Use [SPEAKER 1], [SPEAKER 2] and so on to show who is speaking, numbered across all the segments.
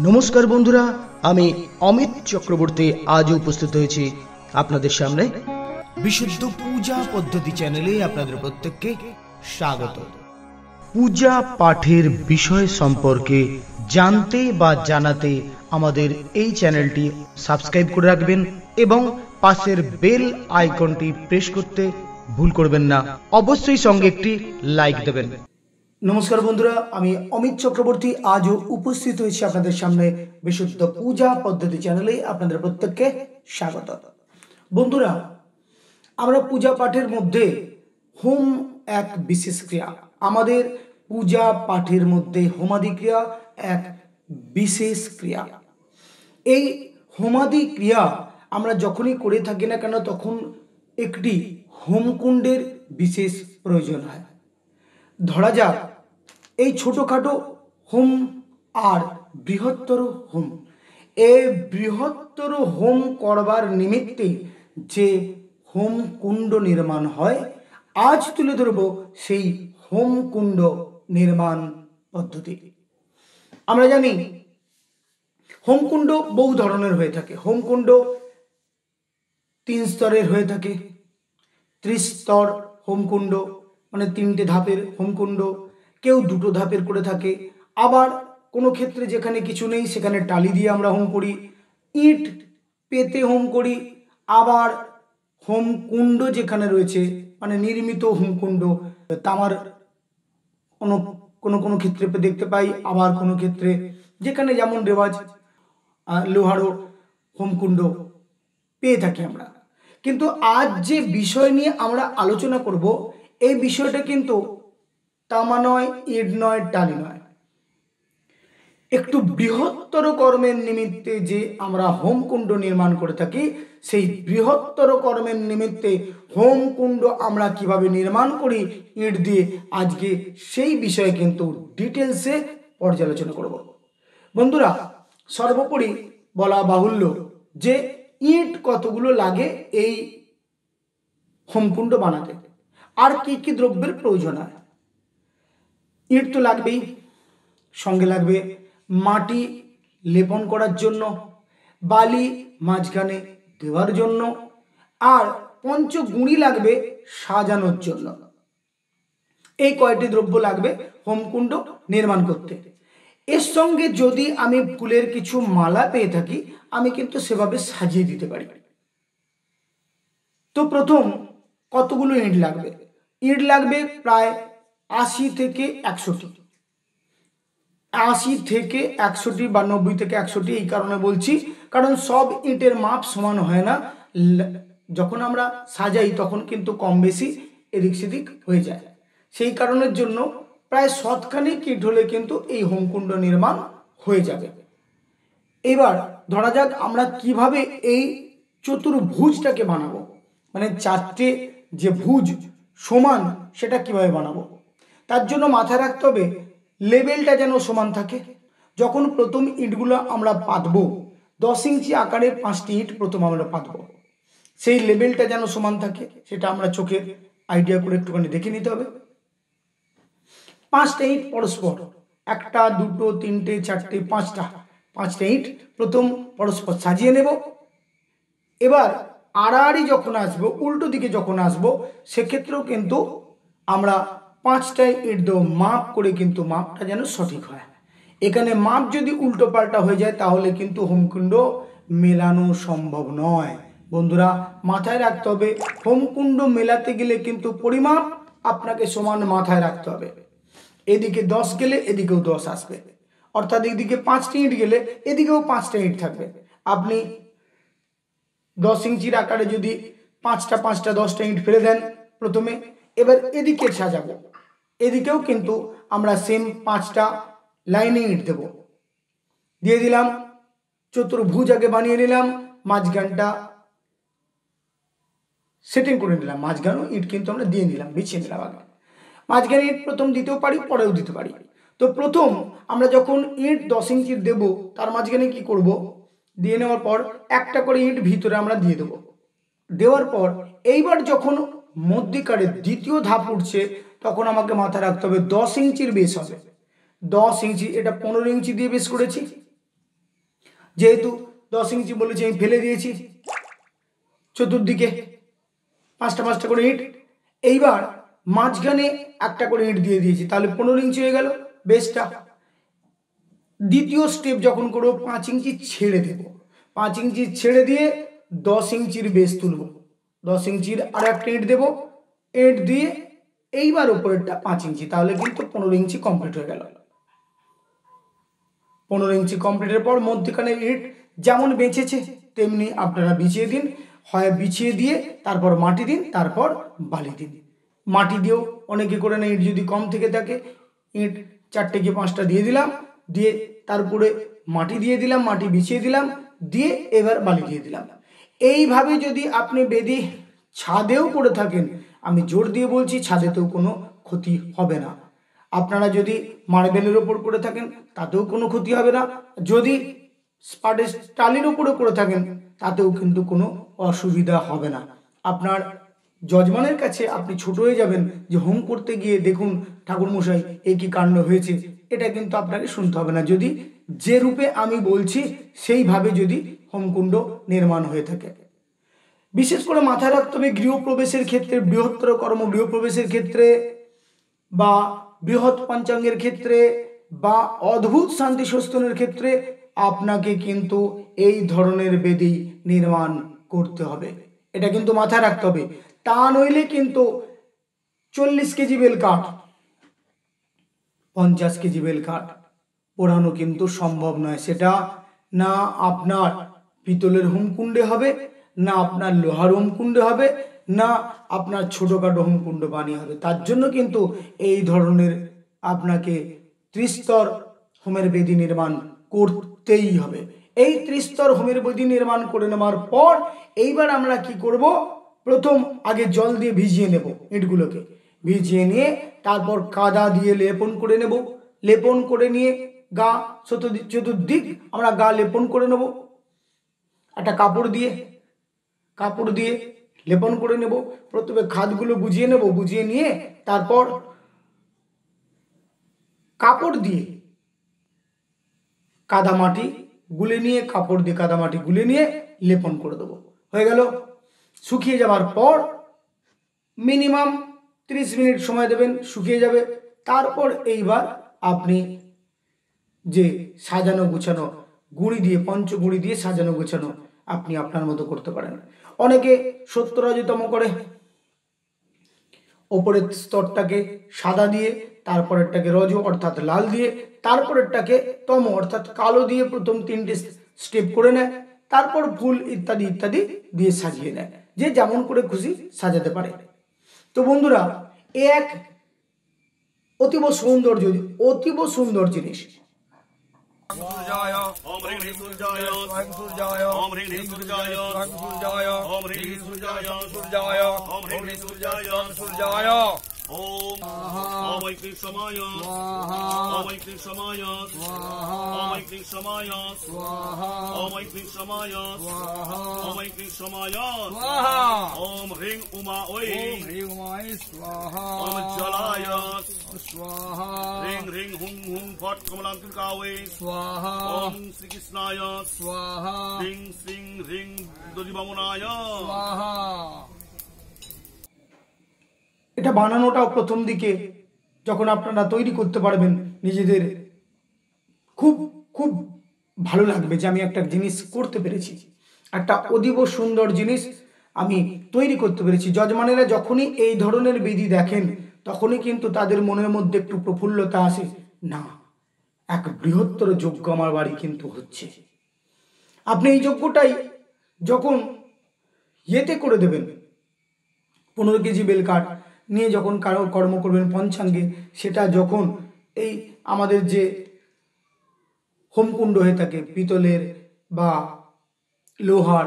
[SPEAKER 1] নমস্কার বন্ধুরা, আমি অমিত চক্রবর্তী আজ উপস্থিত হয়েছি আপনাদের সামনে বিশুদ্ধ পূজা পদ্ধতি চ্যানেলে। আপনাদের প্রত্যেককে স্বাগত। পূজা পাঠের বিষয় সম্পর্কে জানতে বা জানাতে আমাদের এই চ্যানেলটি সাবস্ক্রাইব করে রাখবেন এবং পাশের বেল আইকনটি প্রেস করতে ভুল করবেন না। অবশ্যই সঙ্গে একটি লাইক দেবেন।
[SPEAKER 2] নমস্কার বন্ধুরা, আমি অমিত চক্রবর্তী আজও উপস্থিত হয়েছি আপনাদের সামনে বিশুদ্ধ পূজা পদ্ধতি চ্যানেলে। আপনাদের প্রত্যেককে স্বাগত। বন্ধুরা, আমরা পূজা পাঠের মধ্যে হোম এক বিশেষ ক্রিয়া। আমাদের পূজা পাঠের মধ্যে হোমাদি ক্রিয়া এক বিশেষ ক্রিয়া। এই হোমাদি ক্রিয়া আমরা যখনই করে থাকি না কেন, তখন একটি হোমকুণ্ডের বিশেষ প্রয়োজন হয়। ধরা যাক এই ছোটখাটো হোম আর বৃহত্তর হোম, এই বৃহত্তর হোম করবার নিমিত্তে যে হোম কুণ্ড নির্মাণ হয়, আজ তুলে ধরব সেই হোম কুণ্ড নির্মাণ পদ্ধতি। আমরা জানি হোমকুণ্ড বহু ধরনের হয়ে থাকে। হোমকুণ্ড 3 স্তরের হয়ে থাকে। ত্রিস্তর হোমকুণ্ড মানে 3টে ধাপের হোমকুণ্ড, কেউ 2টো ধাপের করে থাকে। আবার কোনো ক্ষেত্রে যেখানে কিছু নেই সেখানে টালি দিয়ে আমরা হোম করি, ইট পেতে হোম করি। আবার হোমকুণ্ড যেখানে রয়েছে মানে নির্মিত হোমকুণ্ড, তামার কোনো কোনো ক্ষেত্রে দেখতে পাই, আবার কোনো ক্ষেত্রে যেখানে যেমন রেওয়াজ লোহারও হোমকুণ্ড পেয়ে থাকি আমরা। কিন্তু আজ যে বিষয় নিয়ে আমরা আলোচনা করব, এই বিষয়টা কিন্তু তামা নয়, ইট নয়, টালি নয়। একটু বৃহত্তর কর্মের নিমিত্তে যে আমরা হোমকুণ্ড নির্মাণ করে থাকি, সেই বৃহত্তর কর্মের নিমিত্তে হোমকুণ্ড আমরা কিভাবে নির্মাণ করি ইট দিয়ে, আজকে সেই বিষয়ে কিন্তু ডিটেলসে পর্যালোচনা করব। বন্ধুরা, সর্বোপরি বলা বাহুল্য যে ইট কতগুলো লাগে এই হোমকুণ্ড বানাতে, আর কি কি দ্রব্যের প্রয়োজন হয়। ইট তো লাগবেই, সঙ্গে লাগবে মাটি লেপন করার জন্য, বালি মাঝখানে দেওয়ার জন্য, আর পঞ্চগুঁড়ি লাগবে সাজানোর জন্য। এই কয়টি দ্রব্য লাগবে হোমকুণ্ড নির্মাণ করতে। এর সঙ্গে যদি আমি ফুলের কিছু মালা পেয়ে থাকি, আমি কিন্তু সেভাবে সাজিয়ে দিতে পারি। তো প্রথম কতগুলো ইট লাগবে? ইট লাগবে প্রায় 80 থেকে 100টি। 80 থেকে 100টি বা 90 থেকে 100টি এই কারণে বলছি, কারণ সব ইটের মাপ সমান হয় না। যখন আমরা সাজাই তখন কিন্তু কম বেশি এদিক সেদিক হয়ে যায়। সেই কারণের জন্য প্রায় 100খানিক ইট হলে কিন্তু এই হোমকুণ্ড নির্মাণ হয়ে যাবে। এবার ধরা যাক আমরা কিভাবে এই চতুর্ভুজটাকে বানাবো, মানে 4টে যে ভুজ সমান সেটা কিভাবে বানাবো। তার জন্য মাথায় রাখতে হবে লেভেলটা যেন সমান থাকে। যখন প্রথম ইটগুলো আমরা পাতবো, 10 ইঞ্চি আকারের 5টি ইট প্রথম আমরা পাতবো, সেই লেভেলটা যেন সমান থাকে। সেটা আমরা চোখের আইডিয়া করে একটুখানি দেখে নিতে হবে। 5টা ইট পরস্পর, 1টা 2টো 3টে 4টে 5টা ইট প্রথম পরস্পর সাজিয়ে নেব। এবার আড়াআড়ি যখন আসবো, উল্টো দিকে যখন আসবো, সেক্ষেত্রেও কিন্তু আমরা 5টায় ইট দেবো মাপ করে, কিন্তু মাপটা যেন সঠিক হয়। এখানে মাপ যদি উল্টো পাল্টা হয়ে যায় তাহলে কিন্তু হোমকুণ্ড মেলানো সম্ভব নয়। বন্ধুরা, মাথায় রাখতে হবে হোমকুণ্ড মেলাতে গেলে কিন্তু পরিমাপ আপনাকে সমান মাথায় রাখতে হবে। এদিকে 10 গেলে এদিকেও 10 আসবে, অর্থাৎ এদিকে 5টি ইট গেলে এদিকেও 5টা ইট থাকবে। আপনি 10 ইঞ্চির আকারে যদি 5টা 10টা ইট ফেলে দেন প্রথমে, এবার এদিকে সাজাবো, এদিকেও কিন্তু আমরা সেম 5টা লাইনে ইট দেব। দিয়ে দিলাম, চতুর্ভুজ আগে বানিয়ে নিলাম, মাঝখানটা সেটিং করে নিলাম। মাঝখানেও ইট কিন্তু আমরা দিয়ে নিলাম, বিছিয়ে নিলাম আগে। মাঝখানে ইট প্রথম দিতেও পারি, পরেও দিতে পারি। তো প্রথম আমরা যখন ইট 10 ইঞ্চির দেব, তার মাঝখানে কি করব, দিয়ে নেওয়ার পর একটা করে ইট ভিতরে আমরা দিয়ে দেবো। দেওয়ার পর এইবার যখন মধ্যিকারের দ্বিতীয় ধাপ উঠছে, তখন আমাকে মাথায় রাখতে হবে 10 ইঞ্চির বেস হবে। 10 ইঞ্চি, এটা 15 ইঞ্চি দিয়ে বেস করেছি। যেহেতু 10 ইঞ্চি বলেছি আমি ফেলে দিয়েছি, চতুর্দিকে 5টা 5টা করে ইট। এইবার মাঝখানে একটা করে ইট দিয়ে দিয়েছি, তাহলে 15 ইঞ্চি হয়ে গেল বেসটা। দ্বিতীয় স্টেপ যখন করবো 5 ইঞ্চি ছেড়ে দেব, 5 ইঞ্চি ছেড়ে দিয়ে 10 ইঞ্চির বেস তুলব, 10 ইঞ্চির আর একটা ইট দেবো, ইট দিয়ে এইবার উপরেরটা 5 ইঞ্চি, তাহলে কিন্তু 15 ইঞ্চি কমপ্লিট হয়ে গেল। 15 ইঞ্চি কমপ্লিটের পর মধ্যখানে ইট যেমন বেঁচেছে তেমনি আপনারা বিছিয়ে দিন, হয় বিছিয়ে দিয়ে তারপর মাটি দিন, তারপর বালি দিন। মাটি দিয়েও অনেকে করে না, ইট যদি কম থেকে থাকে ইট 4টে কি 5টা দিয়ে দিলাম, দিয়ে তারপরে মাটি দিয়ে দিলাম, মাটি বিছিয়ে দিলাম, দিয়ে এবার বালি দিয়ে দিলাম। এইভাবে যদি আপনি বেদি ছাদেও করে থাকেন, আমি জোর দিয়ে বলছি ছাদেতেও কোনো ক্ষতি হবে না। আপনারা যদি মার্বেলের ওপর করে থাকেন তাতেও কোনো ক্ষতি হবে না, যদি স্পাটের টালির উপরে করে থাকেন তাতেও কিন্তু কোনো অসুবিধা হবে না। আপনার যজমানের কাছে আপনি ছোট হয়ে যাবেন যে হোম করতে গিয়ে দেখুন ঠাকুরমশাই এই কি কাণ্ড হয়েছে, এটা কিন্তু আপনাকে শুনতে হবে না, যদি যে রূপে আমি বলছি সেইভাবে যদি হোমকুণ্ড নির্মাণ হয়ে থাকে। বিশেষ করে মাথায় রাখতে হবে গৃহপ্রবেশের ক্ষেত্রে, বৃহত্তর কর্ম গৃহপ্রবেশের ক্ষেত্রে বা বৃহৎ পঞ্চাঙ্গের ক্ষেত্রে বা অদ্ভুত শান্তি সস্তনের ক্ষেত্রে আপনাকে কিন্তু এই ধরনের বেদি নির্মাণ করতে হবে, এটা কিন্তু মাথায় রাখতে হবে। তা নইলে কিন্তু 40 কেজি বেল কাঠ, 50 কেজি বেল কাঠ পোড়ানো কিন্তু সম্ভব নয়। সেটা না আপনার পিতলের হোমকুণ্ডে হবে, না আপনার লোহার হোমকুণ্ডে হবে, না আপনার ছোটখাটো হোমকুণ্ড বানিয়ে হবে। তার জন্য কিন্তু এই ধরনের আপনাকে ত্রিস্তর হোমের বেদি নির্মাণ করতেই হবে। এই ত্রিস্তর হোমের বেদি নির্মাণ করে নেওয়ার পর এইবার আমরা কি করব, প্রথম আগে জল দিয়ে ভিজিয়ে নেব, ইটগুলোকে ভিজিয়ে নিয়ে তারপর কাদা দিয়ে লেপন করে নেব, লেপন করে নিয়ে গা চতুর্দিক আমরা গা লেপন করে নেব, একটা কাপড় দিয়ে লেপন করে নেব। প্রথমে খাদগুলো বুঝিয়ে নেব, বুঝিয়ে নিয়ে তারপর কাপড় দিয়ে কাদামাটি গুলে নিয়ে, কাপড় দিয়ে কাদামাটি গুলে নিয়ে লেপন করে দেবো। হয়ে গেল। শুকিয়ে যাওয়ার পর মিনিমাম 30 মিনিট সময় দেবেন, শুকিয়ে যাবে। তারপর এইবার আপনি যে সাজানো গুছানো গুঁড়ি দিয়ে, পঞ্চগুঁড়ি দিয়ে সাজানো গোছানো আপনি আপনার মতো করতে পারেন। অনেকে সত্যরাজিতম করে, ওপরের স্তরটাকে সাদা দিয়ে, তারপরেরটাকে রজ অর্থাৎ লাল দিয়ে, তারপরেরটাকে তম অর্থাৎ কালো দিয়ে প্রথম 3টে স্টেপ করে নেয়, তারপর ফুল ইত্যাদি ইত্যাদি দিয়ে সাজিয়ে নেয়, যে যেমন করে খুশি সাজাতে পারে। তো বন্ধুরা, এক অতীব সুন্দর জিনিস।
[SPEAKER 3] ओम ह्रीं ह्रीं सूर्याय ओम ह्रीं ह्रीं सूर्याय ओम ह्रीं ह्रीं सूर्याय ओम ह्रीं ह्रीं सूर्याय ओम ओम ऐं क्लीं समाय ओम ऐं क्लीं समाय ओम ऐं क्लीं समाय ओम ऐं क्लीं समाय ओम ऐं क्लीं समाय ओम ह्रीं उमा ओई स्वाहा ओम जलाय स्वाहा ह्रीं ह्रीं हुं हुं फट् कमलांकिका ओई स्वाहा ओम श्री कृष्णाय स्वाहा ह्रीं श्रीं ह्रीं दधिवामनाय स्वाहा।
[SPEAKER 2] এটা বানানোটাও প্রথম দিকে যখন আপনারা তৈরি করতে পারবেন নিজেদের খুব খুব ভালো লাগবে যে আমি একটা জিনিস করতে পেরেছি, একটা অতীব সুন্দর জিনিস আমি তৈরি করতে পেরেছি। যজমানেরা যখনই এই ধরনের বিধি দেখেন তখনই কিন্তু তাদের মনের মধ্যে একটু প্রফুল্লতা আসে, না এক বৃহত্তর যজ্ঞ আমার বাড়ি কিন্তু হচ্ছে। আপনি এই যজ্ঞটাই যখন ইয়েতে করে দেবেন, 15 কেজি বেল কাঠ নিয়ে যখন কারো কর্ম করবেন পঞ্চাঙ্গে, সেটা যখন এই আমাদের যে হোমকুণ্ড হয়ে থাকে পিতলের বা লোহার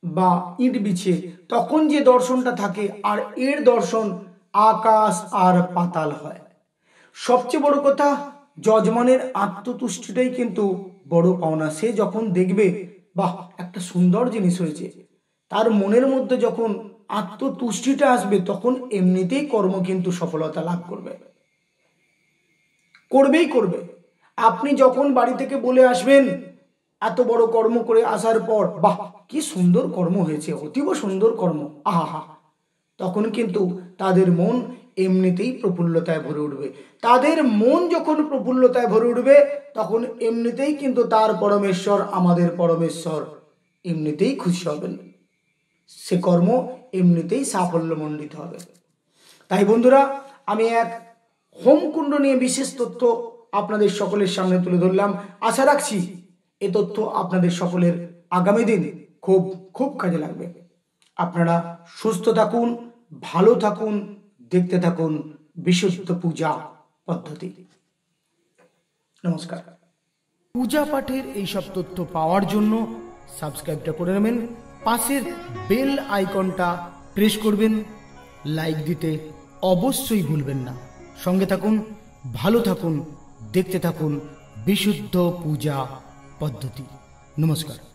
[SPEAKER 2] বা ইট বিছিয়ে, তখন যে দর্শনটা থাকে আর এর দর্শন আকাশ আর পাতাল হয়। সবচেয়ে বড় কথা, যজমানের আত্মতুষ্টিটাই কিন্তু বড় পাওনা। সে যখন দেখবে বাহ একটা সুন্দর জিনিস হয়েছে, তার মনের মধ্যে যখন আত্মতুষ্টিটা আসবে তখন এমনিতেই কর্ম কিন্তু সফলতা লাভ করবেই করবে। আপনি যখন বাড়ি থেকে বলে আসবেন এত বড় কর্ম করে আসার পর বাহ কি সুন্দর কর্ম হয়েছে, অতীব সুন্দর কর্ম, আহা, তখন কিন্তু তাদের মন এমনিতেই প্রফুল্লতায় ভরে উঠবে। তাদের মন যখন প্রফুল্লতায় ভরে উঠবে তখন এমনিতেই কিন্তু তার পরমেশ্বর, আমাদের পরমেশ্বর এমনিতেই খুশি হবেন, সে কর্ম এমনিতেই সাফল্যমণ্ডিত হবে। তাই বন্ধুরা, আমি এক হোমকুণ্ড নিয়ে বিশেষ তথ্য আপনাদের সকলের সামনে তুলে ধরলাম। আশা রাখছি এ তথ্য আপনাদের সকলের আগামী দিন খুব খুব কাজে লাগবে। আপনারা সুস্থ থাকুন, ভালো থাকুন, দেখতে থাকুন বিশুদ্ধ পূজা পদ্ধতি। নমস্কার।
[SPEAKER 1] পূজা পাঠের এই সব তথ্য পাওয়ার জন্য সাবস্ক্রাইবটা করে নেবেন, পাশের বেল আইকনটা প্রেস করবেন, লাইক দিতে অবশ্যই ভুলবেন না। সঙ্গে থাকুন, ভালো থাকুন, দেখতে থাকুন বিশুদ্ধ পূজা পদ্ধতি। নমস্কার।